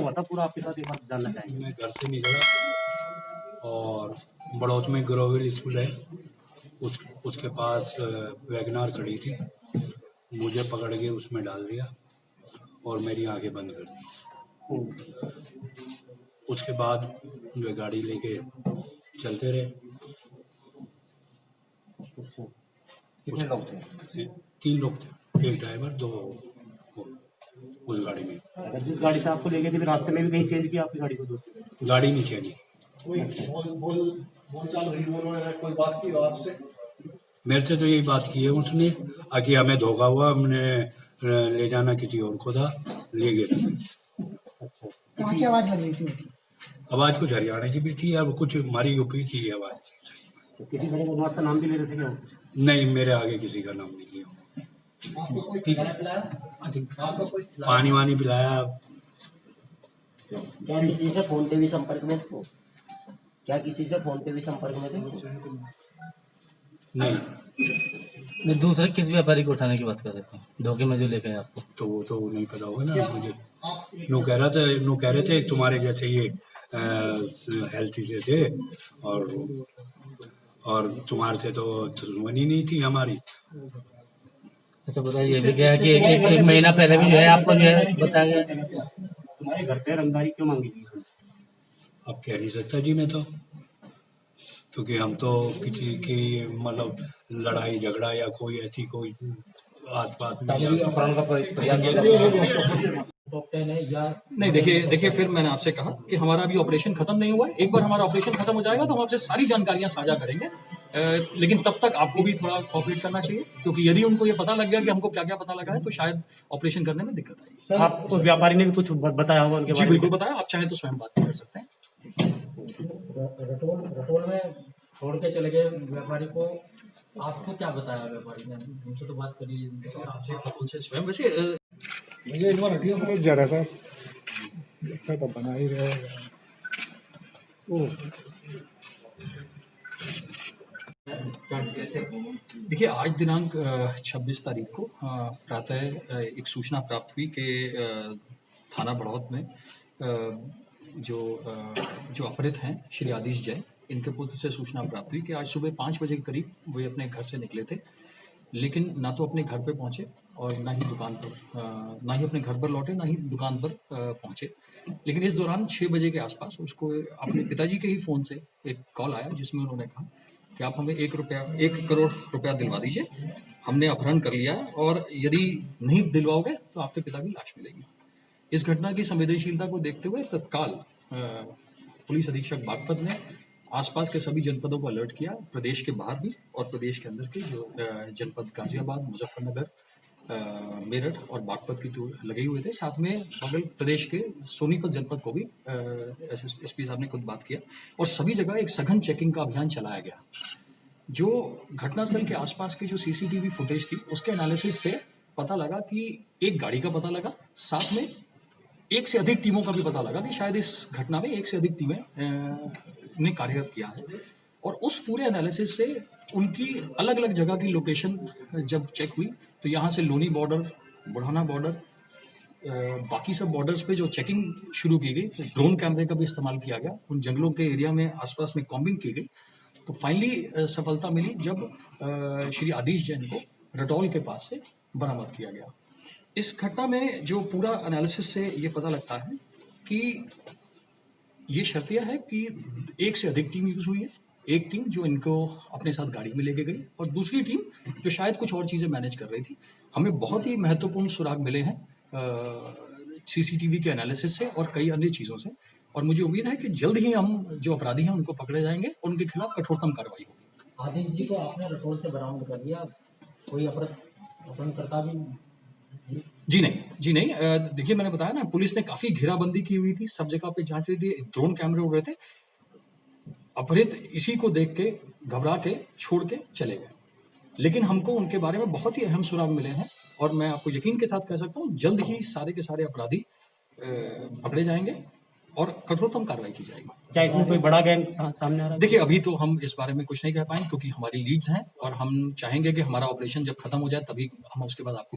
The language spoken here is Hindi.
हुआ था पूरा आपके साथ, एक बार जानना चाहेंगे। मैं घर से निकला और बड़ौत में ग्रोविल स्कूल है, उसके पास वैगनार खड़ी थी, मुझे पकड़ के उसमें डाल दिया और मेरी आंखें बंद कर दी। उसके बाद वे गाड़ी लेके चलते रहे। कितने लोग थे? 3 लोग थे, एक ड्राइवर, 2 उस गाड़ी में। अगर जिस गाड़ी से आपको ले गए थे रास्ते में भी कहीं चेंज किया आपकी गाड़ी को? दूसरी गाड़ी नहीं चेंज की। कोई बोलचाल हुई, उन्होंने कोई बात की आपसे? मेरे से तो यही बात की है उसने, कि हमें धोखा हुआ, हमने ले जाना किसी और को था, ले गए थे। अच्छा, कहाँ की आवाज लग रही थी? आवाज कुछ हरियाणा की भी थी और कुछ हमारी यूपी की आवाज थी। तो किसी बड़े बदमाश का नाम भी ले रहे थे क्या? नहीं, मेरे आगे किसी का नाम नहीं लिया। आपको कोई खिलाया पिलाया? आपको कोई पानी वानी पिलाया। क्या किसी से फोन पे भी संपर्क में थे? क्या किसी से फोन पे भी संपर्क में थे? नहीं। दूसरे किस व्यापारी को उठाने की बात कर रहे थे धोखे में जो लेके आए आपको? तो वो तो नहीं पता होगा ना मुझे। नो कह रहे थे तुम्हारे जैसे ये हेल्थी से थे और तुम्हारे से तो दुश्मनी नहीं थी हमारी। अच्छा, बताइए भी क्या है कि एक महीना पहले भी जो है आपको जो है बताया गया तुम्हारे घर पे रंगदारी क्यों मांगी थी? अब कह नहीं सकता जी मैं तो, क्योंकि हम तो किसी की मतलब लड़ाई झगड़ा या कोई ऐसी कोई आसपास टॉप 10 है या नहीं? देखिए फिर मैंने आपसे कहा कि हमारा अभी ऑपरेशन खत्म नहीं हुआ है। एक बार हमारा ऑपरेशन खत्म हो जाएगा तो हम आपसे सारी जानकारियां साझा करेंगे, लेकिन तब तक आपको भी थोड़ा कोऑपरेट करना चाहिए, क्योंकि यदि उनको ये पता लग गया कि हमको क्या क्या पता लगा है तो शायद ऑपरेशन करने में दिक्कत आएगी। आप उस व्यापारी ने भी कुछ बताया होगा उनके जी बारे में? बिल्कुल बताया, आप चाहें तो स्वयं बात कर सकते हैं। रटोल में छोड़ के चले गए व्यापारी को, आपको क्या बताया व्यापारी ने? उनसे तो बात करिए स्वयं। वैसे मुझे एक बार हटिया समझ जा रहा था, देखा तो बना ही रहेगा। देखिए, आज दिनांक 26 तारीख को प्रातः एक सूचना प्राप्त हुई कि थाना बड़ौत में जो अपहृत हैं श्री आदिश जैन, इनके पुत्र से सूचना प्राप्त हुई कि आज सुबह 5 बजे के करीब वे अपने घर से निकले थे, लेकिन ना तो अपने घर पे पहुंचे और ना ही दुकान पर, ना ही अपने घर पर लौटे, ना ही दुकान पर पहुंचे। लेकिन इस दौरान 6 बजे के आसपास उसको अपने पिताजी के ही फ़ोन से एक कॉल आया, जिसमें उन्होंने कहा कि आप हमें 1 करोड़ रुपया दिलवा दीजिए, हमने अपहरण कर लिया है और यदि नहीं दिलवाओगे तो आपके पिता की लाश मिलेगी। इस घटना की संवेदनशीलता को देखते हुए तत्काल पुलिस अधीक्षक बागपत ने आसपास के सभी जनपदों को अलर्ट किया, प्रदेश के बाहर भी और प्रदेश के अंदर के जो जनपद गाजियाबाद, मुजफ्फरनगर, मेरठ और बागपत की तो लगे हुए थे। साथ में बगल प्रदेश के सोनीपत जनपद को भी एसपी साहब ने खुद बात किया और सभी जगह एक सघन चेकिंग का अभियान चलाया गया। जो घटनास्थल के आसपास की जो सीसीटीवी फुटेज थी उसके एनालिसिस से पता लगा कि एक गाड़ी का पता लगा, साथ में एक से अधिक टीमों का भी पता लगा कि शायद इस घटना में एक से अधिक टीमें ने कार्यरत किया है। और उस पूरे एनालिसिस से उनकी अलग अलग जगह की लोकेशन जब चेक हुई तो यहाँ से लोनी बॉर्डर, बुढ़ाना बॉर्डर, बाकी सब बॉर्डर्स पे जो चेकिंग शुरू की गई, तो ड्रोन कैमरे का भी इस्तेमाल किया गया, उन जंगलों के एरिया में आसपास में कॉम्बिंग की गई, तो फाइनली सफलता मिली जब श्री आदिश जैन को रटौल के पास से बरामद किया गया। इस घटना में जो पूरा एनालिसिस से ये पता लगता है कि ये शर्तिया है कि एक से अधिक टीम यूज हुई है। एक टीम जो इनको अपने साथ गाड़ी में लेके गई और दूसरी टीम जो शायद कुछ और चीज़ें मैनेज कर रही थी। हमें बहुत ही महत्वपूर्ण सुराग मिले हैं सीसीटीवी के एनालिसिस से और कई अन्य चीज़ों से, और मुझे उम्मीद है कि जल्द ही हम जो अपराधी हैं उनको पकड़े जाएंगे और उनके खिलाफ कठोरतम कार्रवाई होगी। आदिश जी को आपने रटोल से बरामद कर लिया, कोई अपहरणकर्ता भी? जी नहीं। देखिए, मैंने बताया ना, पुलिस ने काफी घेराबंदी की हुई थी, सब जगह पे जांच रही थी, ड्रोन कैमरे उड़ रहे थे। अपहृत इसी को देख के घबरा के छोड़ के चले गए, लेकिन हमको उनके बारे में बहुत ही अहम सुराग मिले हैं और मैं आपको यकीन के साथ कह सकता हूँ जल्द ही सारे के सारे अपराधी पकड़े जाएंगे और कठोरतम कार्रवाई की जाएगी। क्या इसमें कोई बड़ा गैंग सामने आ रहा है? देखिए, अभी तो हम इस बारे में कुछ नहीं कह पाएंगे क्योंकि हमारी लीड्स हैं और हम चाहेंगे कि हमारा ऑपरेशन जब खत्म हो जाए तभी हम उसके बाद आपको